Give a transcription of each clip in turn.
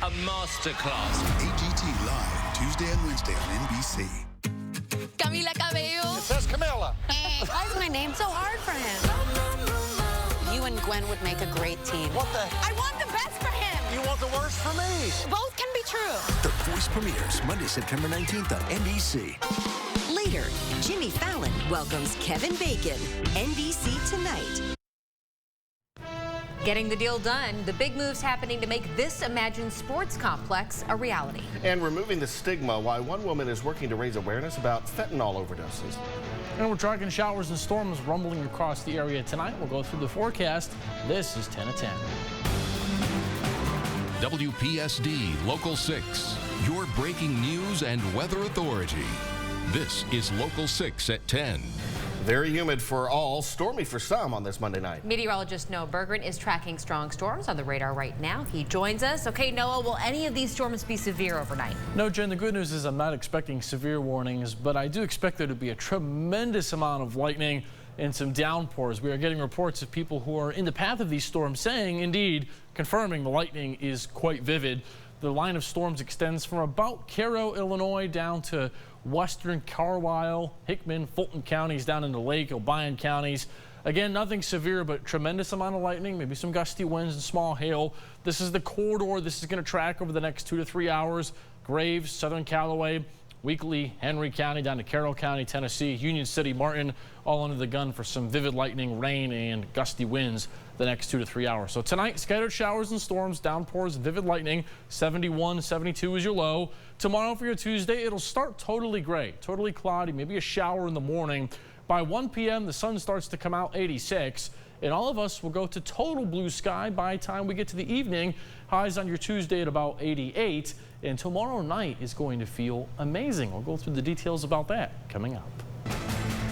a masterclass. AGT Live, Tuesday and Wednesday on NBC. Camila Cabello. It says Camilla. Why is my name so hard for him? You and Gwen would make a great team. What the? I want the best for him. You want the worst for me. Both can be true. The Voice premieres Monday, September 19th on NBC. Later, Jimmy Fallon welcomes Kevin Bacon. NBC Tonight. Getting the deal done, the big moves happening to make this imagined sports complex a reality. And removing the stigma, why one woman is working to raise awareness about fentanyl overdoses. And we're tracking showers and storms rumbling across the area tonight. We'll go through the forecast. This is 10 at 10. WPSD Local 6, your breaking news and weather authority. This is Local 6 at 10. Very humid for all, stormy for some on this Monday night. Meteorologist Noah Berggren is tracking strong storms on the radar right now. He joins us. Okay, Noah, will any of these storms be severe overnight? No, Jen, the good news is I'm not expecting severe warnings, but I do expect there to be a tremendous amount of lightning and some downpours. We are getting reports of people who are in the path of these storms saying, indeed, confirming the lightning is quite vivid. The line of storms extends from about Cairo, Illinois, down to western Carlisle, Hickman, Fulton counties, down into Lake, Obion counties. Again, nothing severe, but tremendous amount of lightning, maybe some gusty winds and small hail. This is the corridor this is going to track over the next 2 to 3 hours. Graves, Southern Callaway, Weakley, Henry County, down to Carroll County, Tennessee, Union City, Martin, all under the gun for some vivid lightning, rain, and gusty winds the next 2 to 3 hours. So tonight, scattered showers and storms, downpours, vivid lightning, 71, 72 is your low. Tomorrow for your Tuesday, it'll start totally gray, totally cloudy, maybe a shower in the morning. By 1 p.m., the sun starts to come out, 86. And all of us will go to total blue sky by the time we get to the evening. Highs on your Tuesday at about 88. And tomorrow night is going to feel amazing. We'll go through the details about that coming up.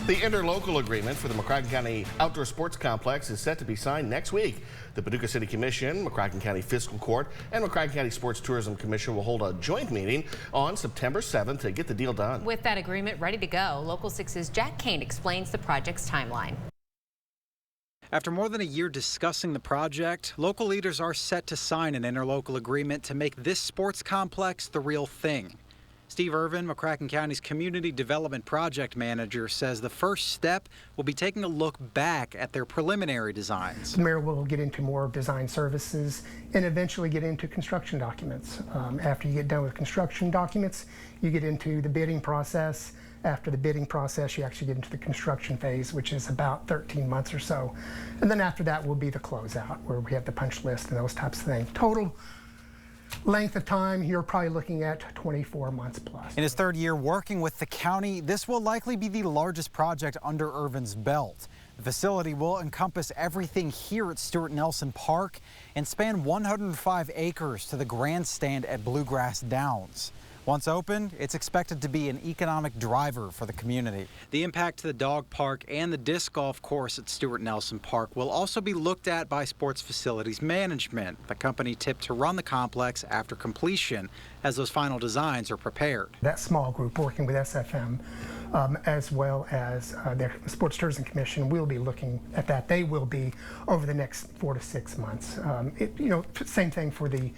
The interlocal agreement for the McCracken County Outdoor Sports Complex is set to be signed next week. The Paducah City Commission, McCracken County Fiscal Court, and McCracken County Sports Tourism Commission will hold a joint meeting on September 7th to get the deal done. With that agreement ready to go, Local 6's Jack Kane explains the project's timeline. After more than a year discussing the project, local leaders are set to sign an interlocal agreement to make this sports complex the real thing. Steve Irvin, McCracken County's Community Development Project Manager, says the first step will be taking a look back at their preliminary designs. The mayor will get into more design services and eventually get into construction documents. After you get done with construction documents, you get into the bidding process. After the bidding process, you actually get into the construction phase, which is about 13 months or so. And then after that will be the closeout, where we have the punch list and those types of things. Total length of time, you're probably looking at 24 months plus. In his third year working with the county, this will likely be the largest project under Irvin's belt. The facility will encompass everything here at Stuart Nelson Park and span 105 acres to the grandstand at Bluegrass Downs. Once opened, it's expected to be an economic driver for the community. The impact to the dog park and the disc golf course at Stuart Nelson Park will also be looked at by Sports Facilities Management, the company tipped to run the complex after completion as those final designs are prepared. That small group working with SFM as well as the Sports Tourism Commission will be looking at that. They will be over the next 4 to 6 months. Same thing for the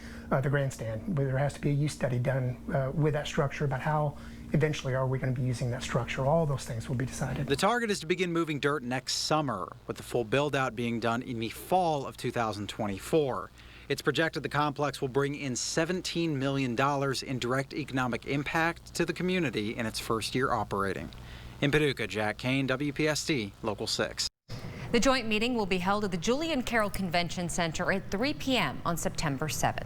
grandstand, where there has to be a use study done with that structure about how eventually are we going to be using that structure. All those things will be decided. The target is to begin moving dirt next summer, with the full build-out being done in the fall of 2024. It's projected the complex will bring in $17 million in direct economic impact to the community in its first year operating. In Paducah, Jack Kane, WPSD, Local 6. The joint meeting will be held at the Julian Carroll Convention Center at 3 p.m. on September 7th.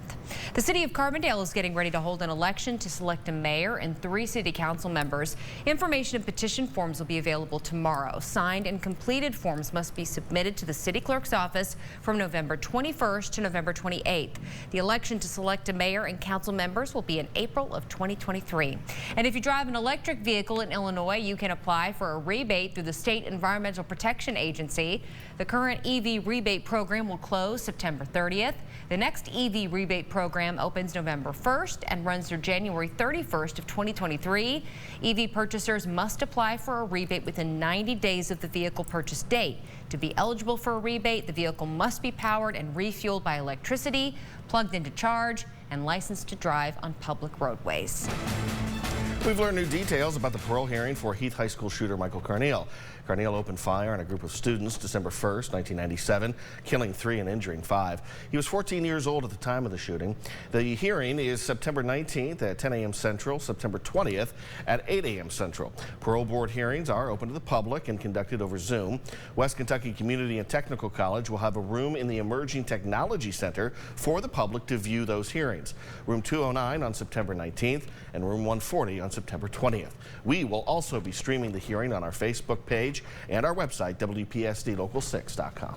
The city of Carbondale is getting ready to hold an election to select a mayor and 3 city council members. Information and petition forms will be available tomorrow. Signed and completed forms must be submitted to the city clerk's office from November 21st to November 28th. The election to select a mayor and council members will be in April of 2023. And if you drive an electric vehicle in Illinois, you can apply for a rebate through the State Environmental Protection Agency. The current EV rebate program will close September 30th. The next EV rebate program opens November 1st and runs through January 31st of 2023. EV purchasers must apply for a rebate within 90 days of the vehicle purchase date. To be eligible for a rebate, the vehicle must be powered and refueled by electricity, plugged into charge, and licensed to drive on public roadways. We've learned new details about the parole hearing for Heath High School shooter Michael Carneal. Carneal opened fire on a group of students December 1st, 1997, killing 3 and injuring 5. He was 14 years old at the time of the shooting. The hearing is September 19th at 10 a.m. Central, September 20th at 8 a.m. Central. Parole board hearings are open to the public and conducted over Zoom. West Kentucky Community and Technical College will have a room in the Emerging Technology Center for the public to view those hearings. Room 209 on September 19th and room 140 on September 20th. We will also be streaming the hearing on our Facebook page and our website, WPSDLocal6.com.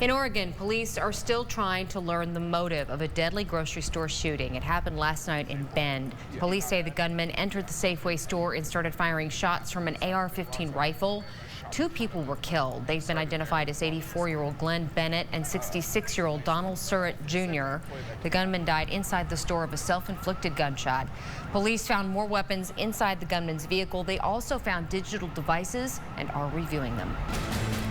In Oregon, police are still trying to learn the motive of a deadly grocery store shooting. It happened last night in Bend. Police say the gunman entered the Safeway store and started firing shots from an AR-15 rifle. 2 people were killed. They've been identified as 84-year-old Glenn Bennett and 66-year-old Donald Surratt Jr. The gunman died inside the store of a self-inflicted gunshot. Police found more weapons inside the gunman's vehicle. They also found digital devices and are reviewing them.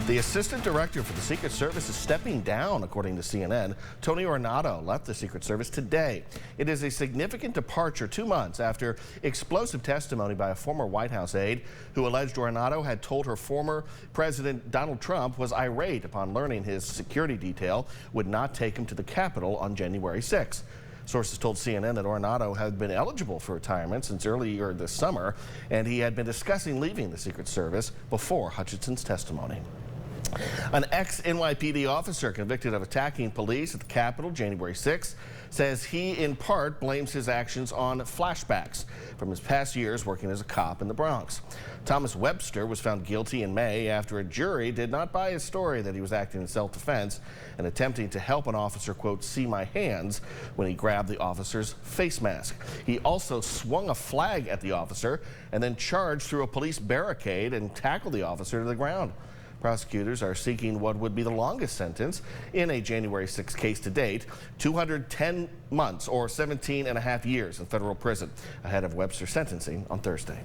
The assistant director for the Secret Service is stepping down, according to CNN. Tony Ornato left the Secret Service today. It is a significant departure 2 months after explosive testimony by a former White House aide who alleged Ornato had told her former President Donald Trump was irate upon learning his security detail would not take him to the Capitol on January 6. Sources told CNN that Ornato had been eligible for retirement since earlier this summer, and he had been discussing leaving the Secret Service before Hutchinson's testimony. An ex-NYPD officer convicted of attacking police at the Capitol January 6 says he in part blames his actions on flashbacks from his past years working as a cop in the Bronx. Thomas Webster was found guilty in May after a jury did not buy his story that he was acting in self-defense and attempting to help an officer, quote, see my hands when he grabbed the officer's face mask. He also swung a flag at the officer and then charged through a police barricade and tackled the officer to the ground. Prosecutors are seeking what would be the longest sentence in a January 6 case to date, 210 months or 17 and a half years in federal prison, ahead of Webster's sentencing on Thursday.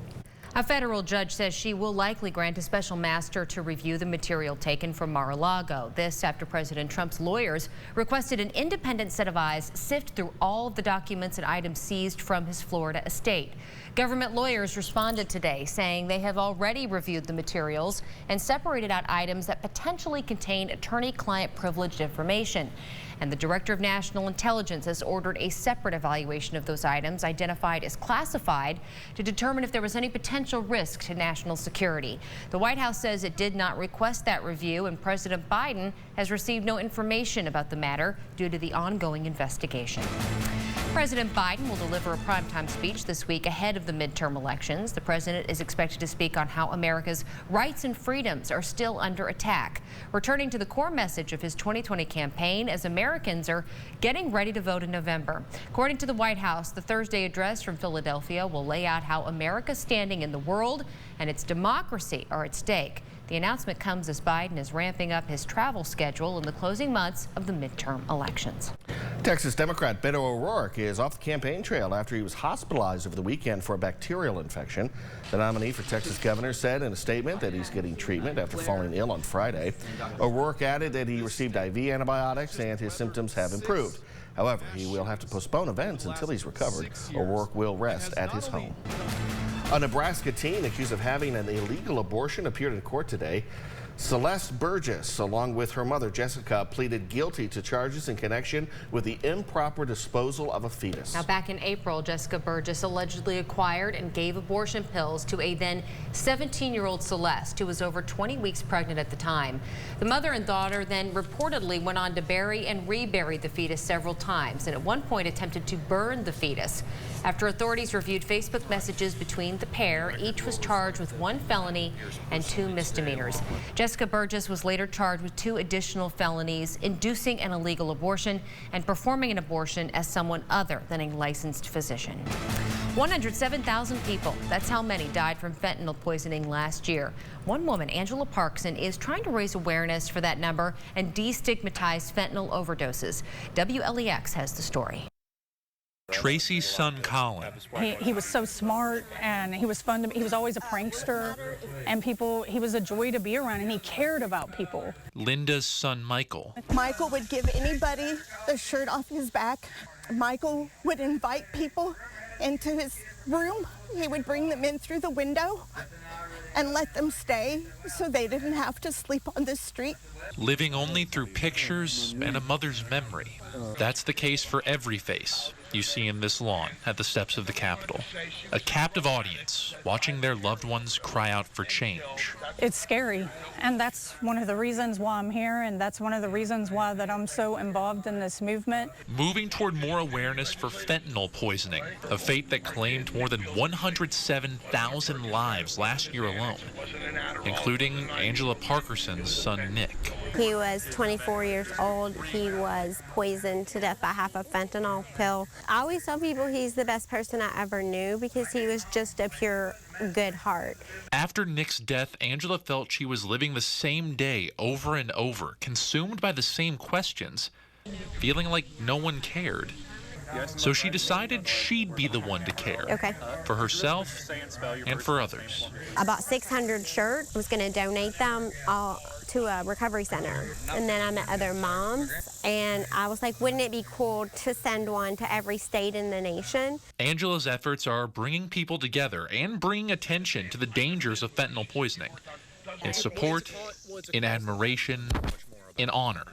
A federal judge says she will likely grant a special master to review the material taken from Mar-a-Lago. This after President Trump's lawyers requested an independent set of eyes sift through all of the documents and items seized from his Florida estate. Government lawyers responded today, saying they have already reviewed the materials and separated out items that potentially contain attorney-client privileged information. And the Director of National Intelligence has ordered a separate evaluation of those items identified as classified to determine if there was any potential risk to national security. The White House says it did not request that review, and President Biden has received no information about the matter due to the ongoing investigation. President Biden will deliver a primetime speech this week ahead of the midterm elections. The president is expected to speak on how America's rights and freedoms are still under attack, returning to the core message of his 2020 campaign as Americans are getting ready to vote in November. According to the White House, the Thursday address from Philadelphia will lay out how America's standing in the world and its democracy are at stake. The announcement comes as Biden is ramping up his travel schedule in the closing months of the midterm elections. Texas Democrat Beto O'Rourke is off the campaign trail after he was hospitalized over the weekend for a bacterial infection. The nominee for Texas governor said in a statement that he's getting treatment after falling ill on Friday. O'Rourke added that he received IV antibiotics and his symptoms have improved. However, he will have to postpone events until he's recovered. O'Rourke will rest at his home. A Nebraska teen accused of having an illegal abortion appeared in court today. Celeste Burgess, along with her mother Jessica, pleaded guilty to charges in connection with the improper disposal of a fetus. Now, back in April, Jessica Burgess allegedly acquired and gave abortion pills to a then 17-year-old Celeste, who was over 20 weeks pregnant at the time. The mother and daughter then reportedly went on to bury and rebury the fetus several times, and at one point attempted to burn the fetus. After authorities reviewed Facebook messages between the pair, each was charged with 1 felony and 2 misdemeanors. Jessica Burgess was later charged with 2 additional felonies, inducing an illegal abortion and performing an abortion as someone other than a licensed physician. 107,000 people, that's how many died from fentanyl poisoning last year. One woman, Angela Parkson, is trying to raise awareness for that number and destigmatize fentanyl overdoses. WLEX has the story. Tracy's son, Colin. He was so smart, and he was fun. He was always a prankster, and he was a joy to be around, and he cared about people. Linda's son, Michael. Michael would give anybody the shirt off his back Michael would invite people into his room. He would bring them in through the window and let them stay so they didn't have to sleep on the street. Living only through pictures and a mother's memory. That's the case for every face you see in this lawn at the steps of the Capitol. A captive audience watching their loved ones cry out for change. It's scary, and that's one of the reasons why I'm here, and that's one of the reasons why that I'm so involved in this movement. Moving toward more awareness for fentanyl poisoning, a fate that claimed more than 107,000 lives last year alone, including Angela Parkerson's son, Nick. He was 24 years old. He was poisoned to death by half a fentanyl pill. I always tell people he's the best person I ever knew because he was just a pure good heart. After Nick's death, Angela felt she was living the same day over and over, consumed by the same questions, feeling like no one cared. So she decided she'd be the one to care. Okay. For herself and for others. I bought 600 shirts. I was going to donate them all to a recovery center. And then I met other moms, and I was like, wouldn't it be cool to send one to every state in the nation? Angela's efforts are bringing people together and bringing attention to the dangers of fentanyl poisoning. In support, in admiration, in honor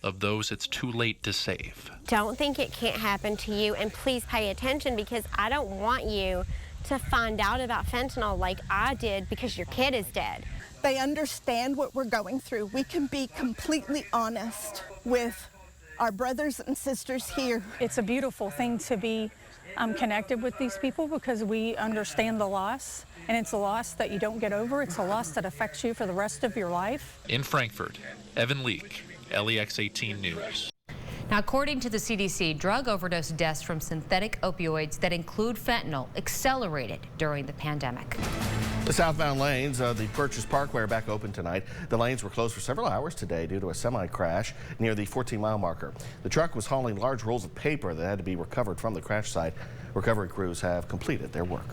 of those it's too late to save. Don't think it can't happen to you, and please pay attention because I don't want you to find out about fentanyl like I did because your kid is dead. They understand what we're going through. We can be completely honest with our brothers and sisters here. It's a beautiful thing to be connected with these people because we understand the loss, and it's a loss that you don't get over. It's a loss that affects you for the rest of your life. In Frankfort, Evan Leake, LEX 18 News. Now, according to the CDC, drug overdose deaths from synthetic opioids that include fentanyl accelerated during the pandemic. The southbound lanes of the Purchase Parkway are back open tonight. The lanes were closed for several hours today due to a semi-crash near the 14-mile marker. The truck was hauling large rolls of paper that had to be recovered from the crash site. Recovery crews have completed their work.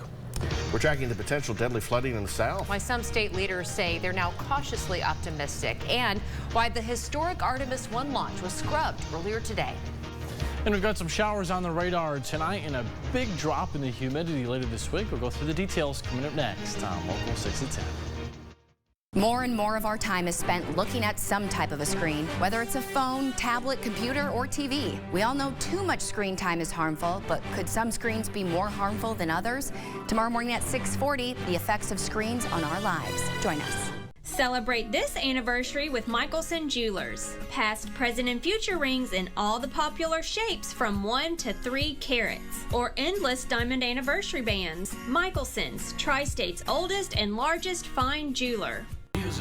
We're tracking the potential deadly flooding in the south. Why some state leaders say they're now cautiously optimistic, and why the historic Artemis 1 launch was scrubbed earlier today. And we've got some showers on the radar tonight and a big drop in the humidity later this week. We'll go through the details coming up next on Local 6 at 10. More and more of our time is spent looking at some type of a screen, whether it's a phone, tablet, computer, or TV. We all know too much screen time is harmful, but could some screens be more harmful than others? Tomorrow morning at 6:40, the effects of screens on our lives. Join us. Celebrate this anniversary with Michelson Jewelers. Past, present, and future rings in all the popular shapes from 1 to 3 carats. Or endless diamond anniversary bands. Michelson's, Tri-State's oldest and largest fine jeweler.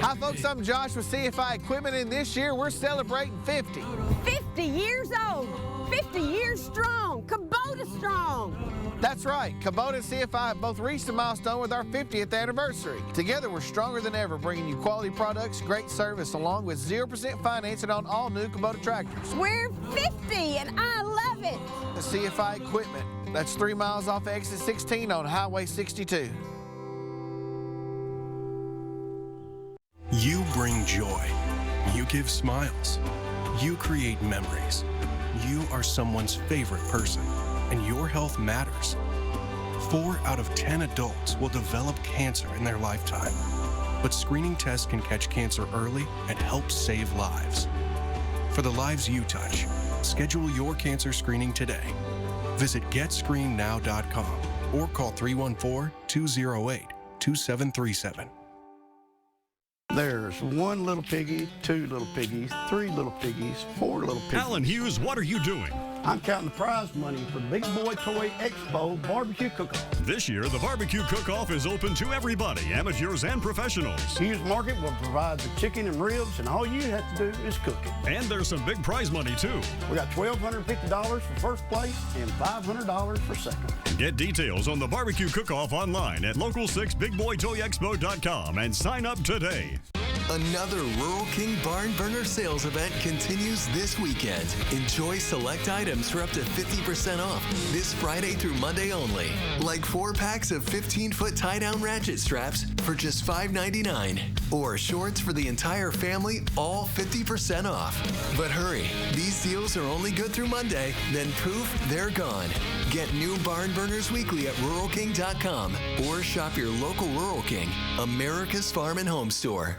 Hi folks, I'm Josh with CFI Equipment, and this year we're celebrating 50. 50 years old, 50 years strong, Kubota strong. That's right, Kubota and CFI have both reached a milestone with our 50th anniversary. Together we're stronger than ever, bringing you quality products, great service, along with 0% financing on all new Kubota tractors. We're 50 and I love it. The CFI Equipment, that's 3 miles off exit 16 on Highway 62. You bring joy. You give smiles. You create memories. You are someone's favorite person, and your health matters. 4 out of 10 adults will develop cancer in their lifetime, but screening tests can catch cancer early and help save lives. For the lives you touch, schedule your cancer screening today. Visit getscreennow.com or call 314-208-2737. There's 1 little piggy, 2 little piggies, 3 little piggies, 4 little piggies. Alan Hughes, what are you doing? I'm counting the prize money for Big Boy Toy Expo Barbecue Cook-Off. This year, the Barbecue Cook-Off is open to everybody, amateurs and professionals. Hughes Market will provide the chicken and ribs, and all you have to do is cook it. And there's some big prize money, too. We got $1,250 for first place and $500 for second. Get details on the Barbecue Cook-Off online at Local6BigBoyToyExpo.com and sign up today. Another Rural King Barn Burner sales event continues this weekend. Enjoy select items for up to 50% off this Friday through Monday only. Like 4 packs of 15-foot tie-down ratchet straps for just $5.99. Or shorts for the entire family, all 50% off. But hurry, these deals are only good through Monday, then poof, they're gone. Get new Barn Burners weekly at ruralking.com or shop your local Rural King, America's Farm and Home Store.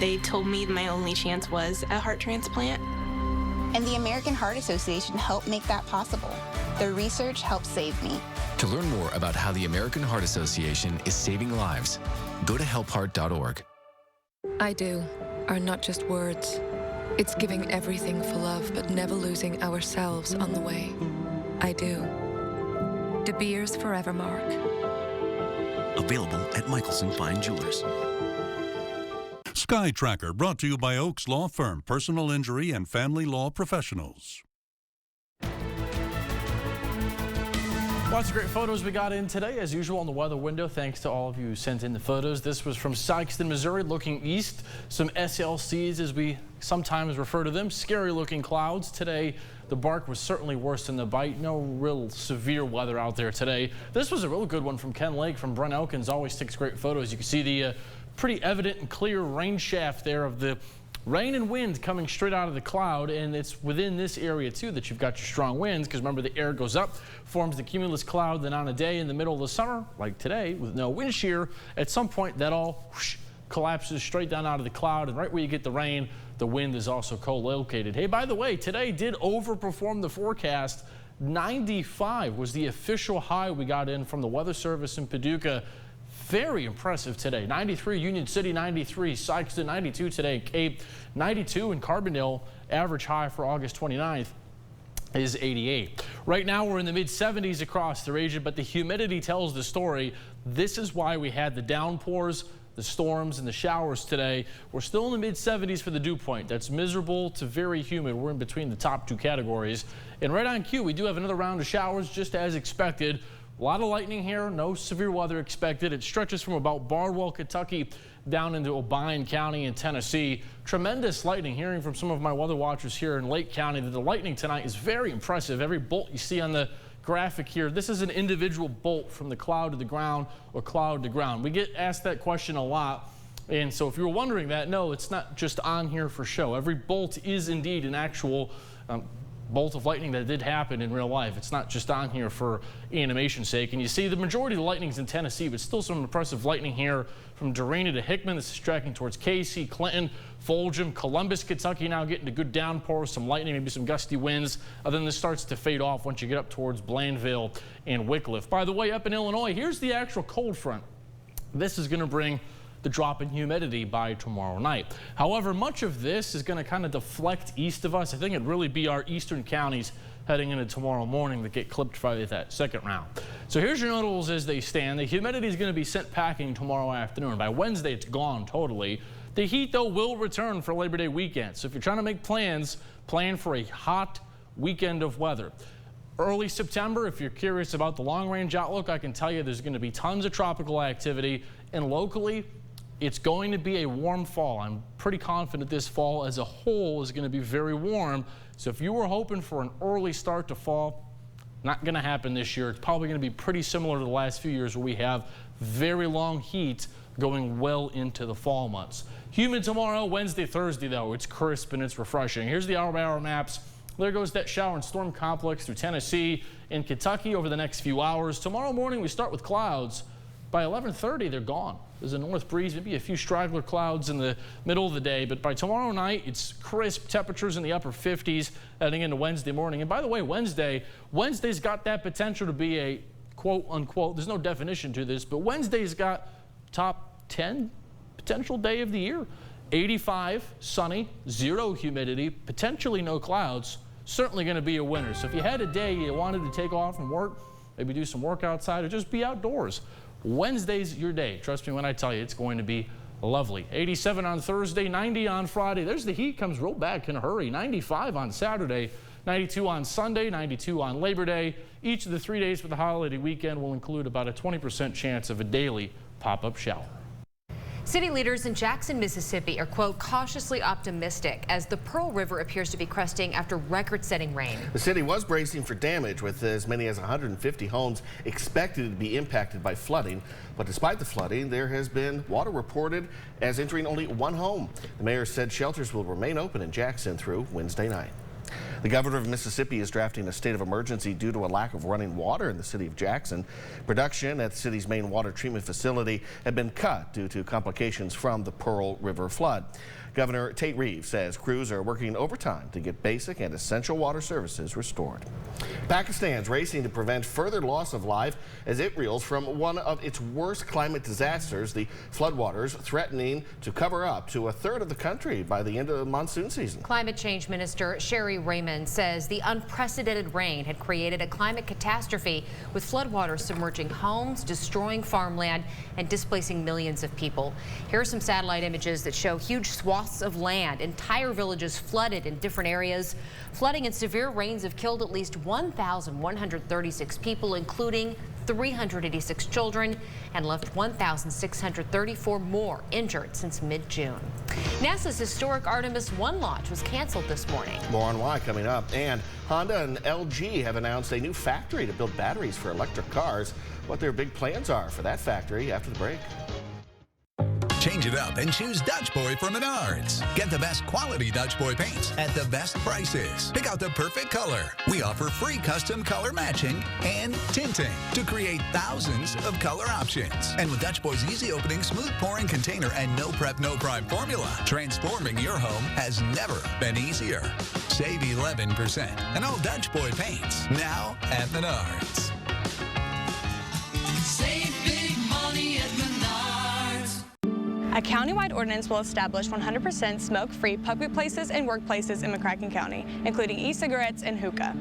They told me my only chance was a heart transplant. And the American Heart Association helped make that possible. Their research helped save me. To learn more about how the American Heart Association is saving lives, go to helpheart.org. I do are not just words. It's giving everything for love, but never losing ourselves on the way. I do. De Beers Forever Mark. Available at Michelson Fine Jewelers. Sky Tracker, brought to you by Oaks Law Firm, personal injury and family law professionals. Lots of great photos we got in today, as usual, on the weather window. Thanks to all of you who sent in the photos. This was from Sikeston, Missouri, looking east. Some SLCs, as we sometimes refer to them, scary-looking clouds. Today, the bark was certainly worse than the bite. No real severe weather out there today. This was a real good one from Ken Lake from Brent Elkins. Always takes great photos. You can see the pretty evident and clear rain shaft there of the rain and wind coming straight out of the cloud, and it's within this area too that you've got your strong winds, because remember, the air goes up, forms the cumulus cloud, then on a day in the middle of the summer, like today, with no wind shear, at some point that all whoosh, collapses straight down out of the cloud, and right where you get the rain, the wind is also co-located. Hey, by the way, today did overperform the forecast. 95 was the official high we got in from the Weather Service in Paducah. Very impressive today. 93 Union City, 93 Sikeston, 92 today Cape, 92 in Carbondale. Average high for August 29th is 88. Right now we're in the mid-70s across the region, but the humidity tells the story. This is why we had the downpours, the storms, and the showers today. We're still in the mid-70s for the dew point. That's miserable to very humid. We're in between the top two categories. And right on cue, we do have another round of showers, just as expected. A lot of lightning here, no severe weather expected. It stretches from about Bardwell, Kentucky, down into Obion County in Tennessee. Tremendous lightning. Hearing from some of my weather watchers here in Lake County that the lightning tonight is very impressive. Every bolt you see on the graphic here, this is an individual bolt from the cloud to the ground or cloud to ground. We get asked that question a lot. And so if you were wondering that, no, it's not just on here for show. Every bolt is indeed an actual bolt of lightning that did happen in real life. It's not just on here for animation's sake. And you see the majority of the lightning's in Tennessee, but still some impressive lightning here from Durana to Hickman. This is tracking towards Casey, Clinton, Fulgham, Columbus, Kentucky now getting a good downpour, some lightning, maybe some gusty winds. Then this starts to fade off once you get up towards Blandville and Wickliffe. By the way, up in Illinois, here's the actual cold front. This is going to bring the drop in humidity by tomorrow night. However, much of this is going to kind of deflect east of us. I think it'd really be our eastern counties heading into tomorrow morning that get clipped by that second round. So here's your notables as they stand. The humidity is going to be sent packing tomorrow afternoon. By Wednesday, it's gone totally. The heat, though, will return for Labor Day weekend. So if you're trying to make plans, plan for a hot weekend of weather. Early September, if you're curious about the long-range outlook, I can tell you there's going to be tons of tropical activity, and locally, it's going to be a warm fall. I'm pretty confident this fall as a whole is going to be very warm. So if you were hoping for an early start to fall, not going to happen this year. It's probably going to be pretty similar to the last few years where we have very long heat going well into the fall months. Humid tomorrow, Wednesday, Thursday, though. It's crisp and it's refreshing. Here's the hour-by-hour maps. There goes that shower and storm complex through Tennessee and Kentucky over the next few hours. Tomorrow morning, we start with clouds. By 11:30, they're gone. There's a north breeze, maybe a few straggler clouds in the middle of the day, but by tomorrow night, it's crisp, temperatures in the upper 50s heading into Wednesday morning. And by the way, Wednesday's got that potential to be a quote unquote, there's no definition to this, but Wednesday's got top 10 potential day of the year. 85, sunny, 0 humidity, potentially no clouds. Certainly going to be a winner. So if you had a day you wanted to take off from work, maybe do some work outside or just be outdoors, Wednesday's your day. Trust me when I tell you, it's going to be lovely. 87 on Thursday, 90 on Friday. There's the heat, comes real back in a hurry. 95 on Saturday, 92 on Sunday, 92 on Labor Day. Each of the 3 days for the holiday weekend will include about a 20% chance of a daily pop-up shower. City leaders in Jackson, Mississippi are, quote, cautiously optimistic as the Pearl River appears to be cresting after record-setting rain. The city was bracing for damage with as many as 150 homes expected to be impacted by flooding. But despite the flooding, there has been water reported as entering only one home. The mayor said shelters will remain open in Jackson through Wednesday night. The governor of Mississippi is drafting a state of emergency due to a lack of running water in the city of Jackson. Production at the city's main water treatment facility had been cut due to complications from the Pearl River flood. Governor Tate Reeves says crews are working overtime to get basic and essential water services restored. Pakistan's racing to prevent further loss of life as it reels from one of its worst climate disasters, the floodwaters threatening to cover up to a third of the country by the end of the monsoon season. Climate Change Minister Sherry Raymond says the unprecedented rain had created a climate catastrophe with floodwaters submerging homes, destroying farmland, and displacing millions of people. Here are some satellite images that show huge swaths of land, entire villages flooded in different areas. Flooding and severe rains have killed at least 1,136 people, including 386 children, and left 1,634 more injured since mid-June. NASA's historic Artemis 1 launch was canceled this morning. More on why coming up. And Honda and LG have announced a new factory to build batteries for electric cars. What their big plans are for that factory after the break. Change it up and choose Dutch Boy from Menards. Get the best quality Dutch Boy paints at the best prices. Pick out the perfect color. We offer free custom color matching and tinting to create thousands of color options. And with Dutch Boy's easy opening, smooth pouring container and no prep, no prime formula, transforming your home has never been easier. Save 11% on all Dutch Boy paints now at Menards. Save big money at Menards. A countywide ordinance will establish 100% smoke-free public places and workplaces in McCracken County, including e-cigarettes and hookah.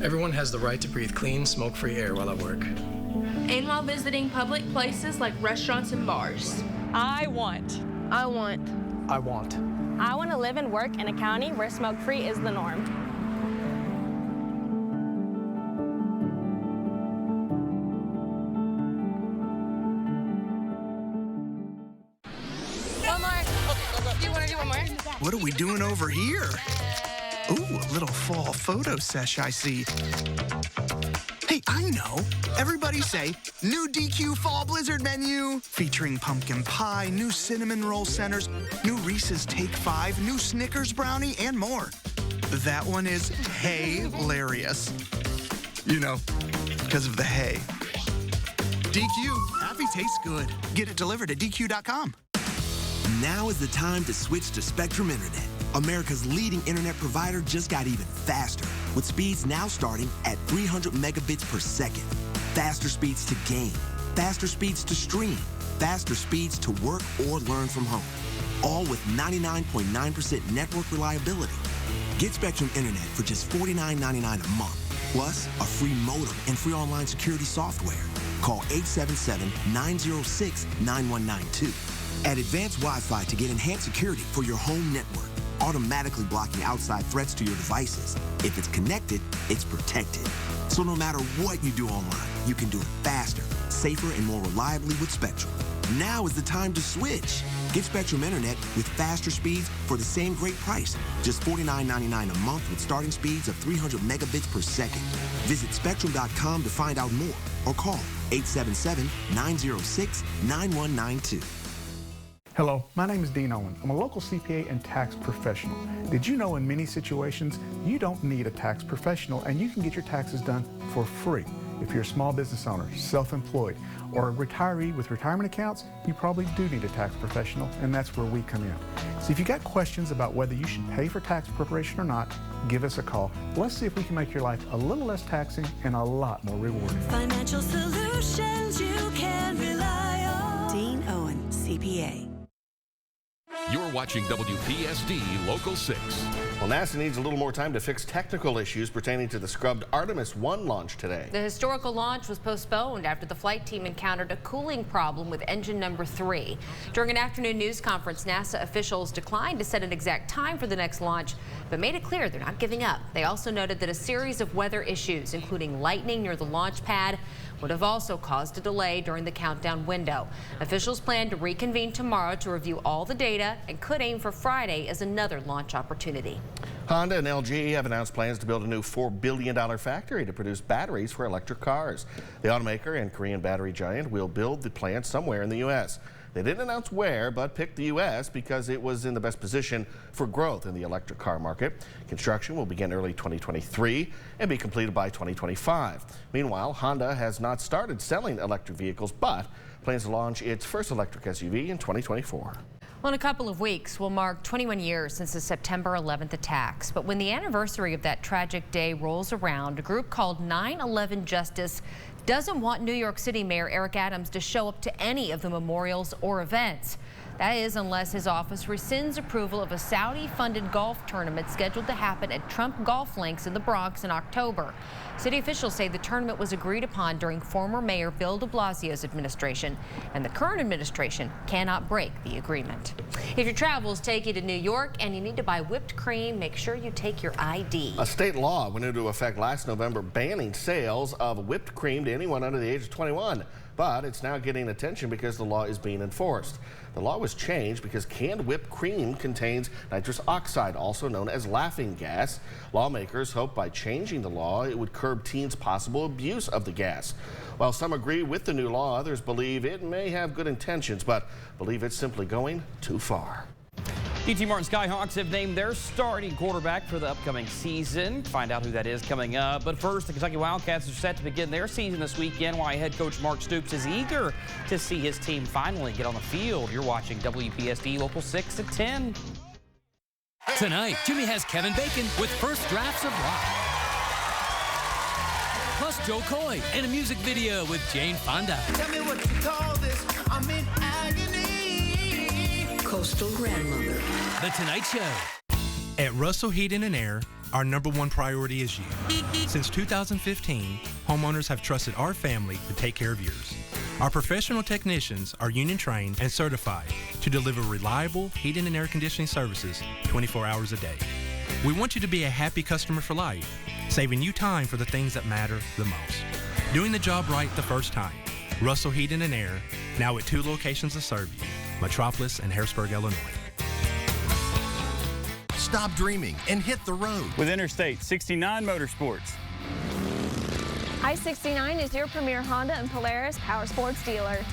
Everyone has the right to breathe clean, smoke-free air while at work. And while visiting public places like restaurants and bars. I want to live and work in a county where smoke-free is the norm. What are we doing over here? Ooh, a little fall photo sesh, I see. Hey, I know. Everybody say, new DQ Fall Blizzard menu. Featuring pumpkin pie, new cinnamon roll centers, new Reese's Take 5, new Snickers brownie, and more. That one is hilarious. You know, because of the hay. DQ, happy tastes good. Get it delivered at DQ.com. Now is the time to switch to Spectrum Internet. America's leading internet provider just got even faster, with speeds now starting at 300 megabits per second. Faster speeds to game, faster speeds to stream, faster speeds to work or learn from home. All with 99.9% network reliability. Get Spectrum Internet for just $49.99 a month, plus a free modem and free online security software. Call 877-906-9192. Add advanced Wi-Fi to get enhanced security for your home network, automatically blocking outside threats to your devices. If it's connected, it's protected. So no matter what you do online, you can do it faster, safer, and more reliably with Spectrum. Now is the time to switch. Get Spectrum Internet with faster speeds for the same great price. Just $49.99 a month with starting speeds of 300 megabits per second. Visit Spectrum.com to find out more or call 877-906-9192. Hello, my name is Dean Owen. I'm a local CPA and tax professional. Did you know in many situations, you don't need a tax professional and you can get your taxes done for free? If you're a small business owner, self-employed, or a retiree with retirement accounts, you probably do need a tax professional, and that's where we come in. So if you got questions about whether you should pay for tax preparation or not, give us a call. Let's see if we can make your life a little less taxing and a lot more rewarding. Financial solutions you can rely on. Dean Owen, CPA. You're watching WPSD Local 6. Well, NASA needs a little more time to fix technical issues pertaining to the scrubbed Artemis 1 launch today. The historical launch was postponed after the flight team encountered a cooling problem with engine number 3. During an afternoon news conference, NASA officials declined to set an exact time for the next launch, but made it clear they're not giving up. They also noted that a series of weather issues, including lightning near the launch pad, would have also caused a delay during the countdown window. Officials plan to reconvene tomorrow to review all the data and could aim for Friday as another launch opportunity. Honda and LG have announced plans to build a new $4 billion factory to produce batteries for electric cars. The automaker and Korean battery giant will build the plant somewhere in the U.S. They didn't announce where, but picked the U.S. because it was in the best position for growth in the electric car market. Construction will begin early 2023 and be completed by 2025. Meanwhile, Honda has not started selling electric vehicles, but plans to launch its first electric SUV in 2024. Well, in a couple of weeks, will mark 21 years since the September 11th attacks. But when the anniversary of that tragic day rolls around, a group called 9/11 Justice doesn't want New York City Mayor Eric Adams to show up to any of the memorials or events. That is, unless his office rescinds approval of a Saudi-funded golf tournament scheduled to happen at Trump Golf Links in the Bronx in October. City officials say the tournament was agreed upon during former Mayor Bill de Blasio's administration, and the current administration cannot break the agreement. If your travels take you to New York and you need to buy whipped cream, make sure you take your ID. A state law went into effect last November banning sales of whipped cream to anyone under the age of 21. But it's now getting attention because the law is being enforced. The law was changed because canned whipped cream contains nitrous oxide, also known as laughing gas. Lawmakers hope by changing the law, it would curb teens' possible abuse of the gas. While some agree with the new law, others believe it may have good intentions, but believe it's simply going too far. D.T. Martin Skyhawks have named their starting quarterback for the upcoming season. Find out who that is coming up. But first, the Kentucky Wildcats are set to begin their season this weekend, while head coach Mark Stoops is eager to see his team finally get on the field. You're watching WPSD Local 6 at 10. Tonight, Jimmy has Kevin Bacon with First Drafts of Rock. Plus Joe Coy and a music video with Jane Fonda. Tell me what you call this. I'm in agony. Coastal Grandmother. The Tonight Show. At Russell Heating and Air, our #1 priority is you. Since 2015, homeowners have trusted our family to take care of yours. Our professional technicians are union trained and certified to deliver reliable heating and air conditioning services 24 hours a day. We want you to be a happy customer for life, saving you time for the things that matter the most. Doing the job right the first time. Russell Heating and Air, now at 2 locations to serve you, Metropolis and Harrisburg, Illinois. Stop dreaming and hit the road with Interstate 69 Motorsports. I-69 is your premier Honda and Polaris power sports dealer.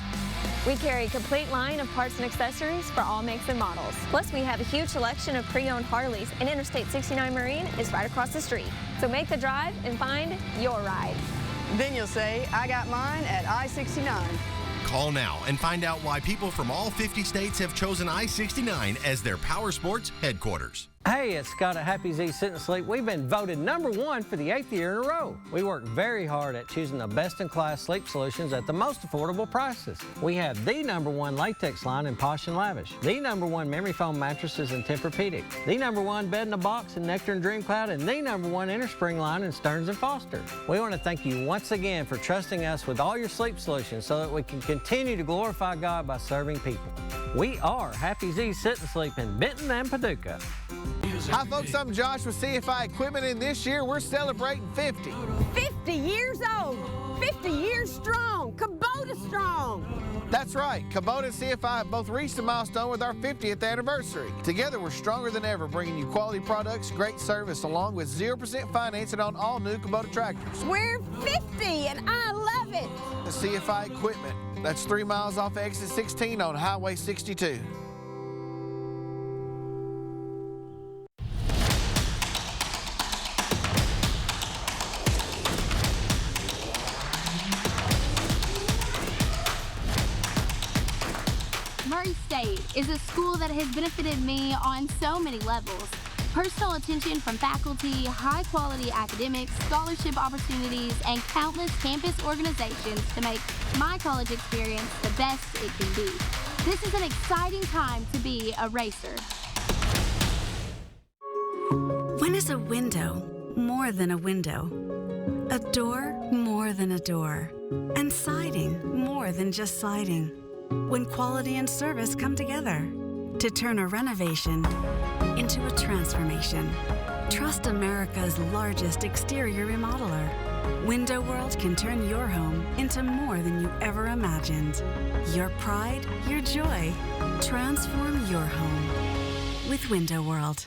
We carry a complete line of parts and accessories for all makes and models. Plus, we have a huge selection of pre-owned Harleys, and Interstate 69 Marine is right across the street. So make the drive and find your ride. Then you'll say, I got mine at I-69. Call now and find out why people from all 50 states have chosen I-69 as their power sports headquarters. Hey, it's Scott at Happy Z Sit and Sleep. We've been voted #1 for the 8th year in a row. We work very hard at choosing the best-in-class sleep solutions at the most affordable prices. We have the #1 latex line in Posh and Lavish, the #1 memory foam mattresses in Tempur-Pedic, the #1 bed in a box in Nectar and Dream Cloud, and the #1 innerspring line in Stearns & Foster. We want to thank you once again for trusting us with all your sleep solutions so that we can continue to glorify God by serving people. We are Happy Z Sit and Sleep in Benton and Paducah. Hi folks, I'm Josh with CFI Equipment, and this year we're celebrating 50. 50 years old, 50 years strong, Kubota strong. That's right, Kubota and CFI have both reached a milestone with our 50th anniversary. Together we're stronger than ever, bringing you quality products, great service, along with 0% financing on all new Kubota tractors. We're 50 and I love it. The CFI Equipment, that's 3 miles off exit 16 on Highway 62. Murray State is a school that has benefited me on so many levels. Personal attention from faculty, high-quality academics, scholarship opportunities, and countless campus organizations to make my college experience the best it can be. This is an exciting time to be a racer. When is a window more than a window? A door more than a door? And siding more than just siding? When quality and service come together to turn a renovation into a transformation. Trust America's largest exterior remodeler. Window World can turn your home into more than you ever imagined. Your pride, your joy. Transform your home with Window World.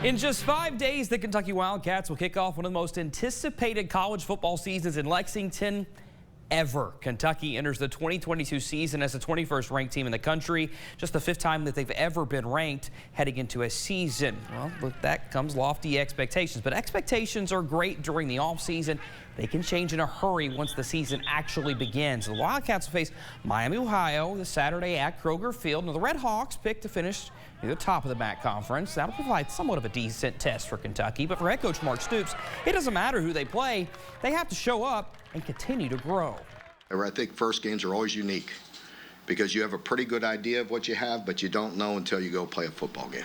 In just 5 days, the Kentucky Wildcats will kick off one of the most anticipated college football seasons in Lexington ever. Kentucky enters the 2022 season as the 21st ranked team in the country, just the 5th time that they've ever been ranked heading into a season. Well, with that comes lofty expectations, but expectations are great during the offseason. They can change in a hurry once the season actually begins. The Wildcats will face Miami, Ohio this Saturday at Kroger Field. Now, the Red Hawks picked to finish near the top of the MAC conference. That'll provide somewhat of a decent test for Kentucky, but for head coach Mark Stoops, it doesn't matter who they play. They have to show up and continue to grow. I think first games are always unique because you have a pretty good idea of what you have, but you don't know until you go play a football game.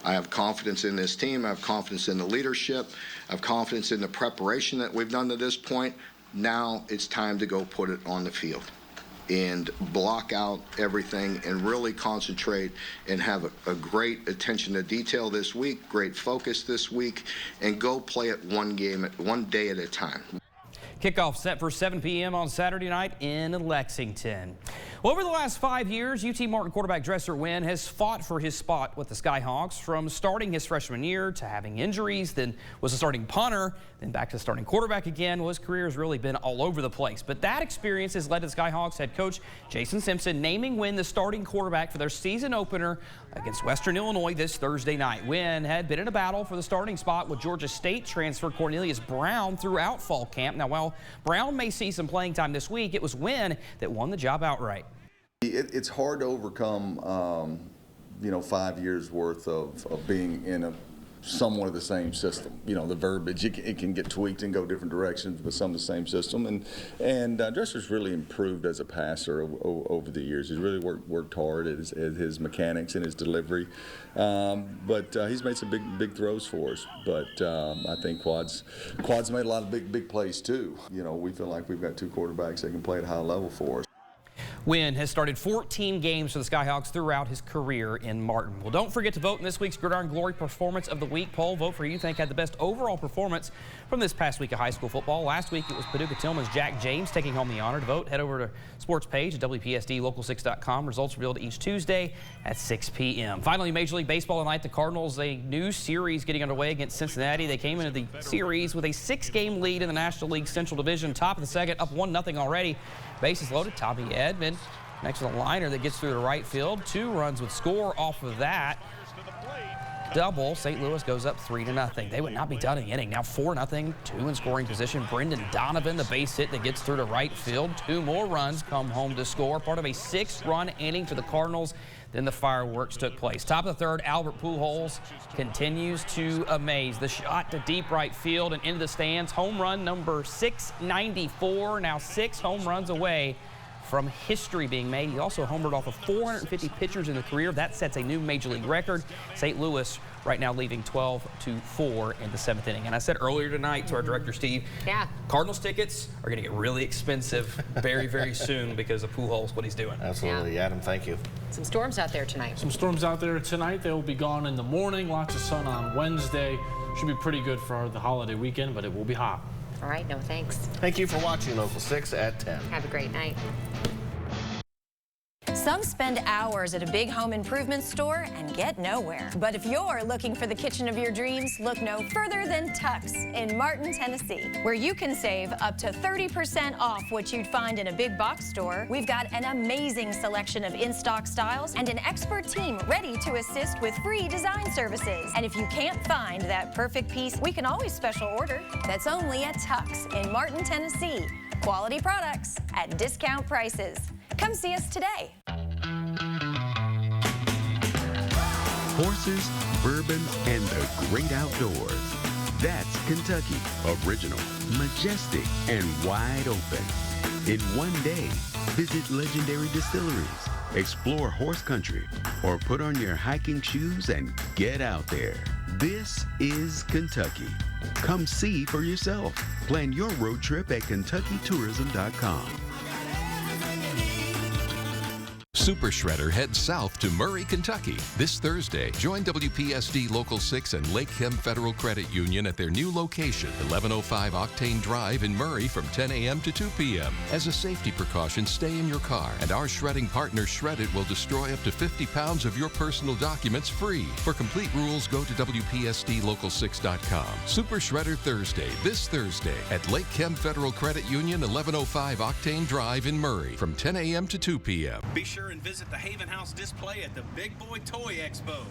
I have confidence in this team. I have confidence in the leadership. I have confidence in the preparation that we've done to this point. Now it's time to go put it on the field and block out everything and really concentrate and have a great attention to detail this week, great focus this week, and go play it one day at a time. Kickoff set for 7 p.m. on Saturday night in Lexington. Well, over the last 5 years, UT Martin quarterback Dresser Wynn has fought for his spot with the Skyhawks, from starting his freshman year to having injuries, then was a starting punter, then back to starting quarterback again. Well, his career has really been all over the place. But that experience has led to the Skyhawks head coach Jason Simpson naming Wynn the starting quarterback for their season opener against Western Illinois this Thursday night. Wynn had been in a battle for the starting spot with Georgia State transfer Cornelius Brown throughout fall camp. Now, while Brown may see some playing time this week, it was Wynn that won the job outright. It's hard to overcome, 5 years worth of being in somewhat of the same system. The verbiage, it can get tweaked and go different directions, but some of the same system. And Dresser's really improved as a passer over the years. He's really worked hard at his mechanics and his delivery. But he's made some big throws for us. But I think Quad's made a lot of big plays too. We feel like we've got two quarterbacks that can play at a high level for us. Wynn has started 14 games for the Skyhawks throughout his career in Martin. Well, don't forget to vote in this week's Gridiron Glory Performance of the Week poll. Vote for who you think had the best overall performance from this past week of high school football. Last week, it was Paducah Tillman's Jack James taking home the honor. To vote, head over to sports page at WPSDlocal6.com. Results revealed each Tuesday at 6 p.m. Finally, Major League Baseball tonight, the Cardinals, a new series getting underway against Cincinnati. They came into the series with a 6-game lead in the National League Central Division. Top of the second, up 1-0 already. Bases loaded. Tommy Edman next to the liner that gets through the right field. 2 runs would score off of that double. St. Louis goes up 3-0. They would not be done in the inning. Now 4-0, 2 in scoring position. Brendan Donovan, the base hit that gets through to right field. 2 more runs come home to score. Part of a 6-run inning for the Cardinals. Then the fireworks took place. Top of the third, Albert Pujols continues to amaze. The shot to deep right field and into the stands. Home run number 694. Now 6 home runs away from history being made. He also homered off of 450 pitchers in the career. That sets a new Major League record. St. Louis right now leading 12-4 in the 7th inning. And I said earlier tonight to our director, Steve, Cardinals tickets are going to get really expensive very, very soon because of Pujols, what he's doing. Absolutely, Adam, thank you. Some storms out there tonight. Some storms out there tonight. They will be gone in the morning. Lots of sun on Wednesday. Should be pretty good for the holiday weekend, but it will be hot. All right, no thanks. Thank you for watching Local 6 at 10. Have a great night. Some spend hours at a big home improvement store and get nowhere. But if you're looking for the kitchen of your dreams, look no further than Tuck's in Martin, Tennessee, where you can save up to 30% off what you'd find in a big box store. We've got an amazing selection of in-stock styles and an expert team ready to assist with free design services. And if you can't find that perfect piece, we can always special order. That's only at Tuck's in Martin, Tennessee. Quality products at discount prices. Come see us today. Horses, bourbon, and the great outdoors. That's Kentucky. Original, majestic, and wide open. In one day, visit legendary distilleries, explore horse country, or put on your hiking shoes and get out there. This is Kentucky. Come see for yourself. Plan your road trip at KentuckyTourism.com. Super Shredder heads south to Murray, Kentucky. This Thursday, join WPSD Local 6 and Lake Chem Federal Credit Union at their new location, 1105 Octane Drive in Murray from 10 a.m. to 2 p.m. As a safety precaution, stay in your car, and our shredding partner Shred It will destroy up to 50 pounds of your personal documents free. For complete rules, go to WPSDLocal6.com. Super Shredder Thursday, this Thursday, at Lake Chem Federal Credit Union, 1105 Octane Drive in Murray from 10 a.m. to 2 p.m. Be sure and visit the Haven House display at the Big Boy Toy Expo.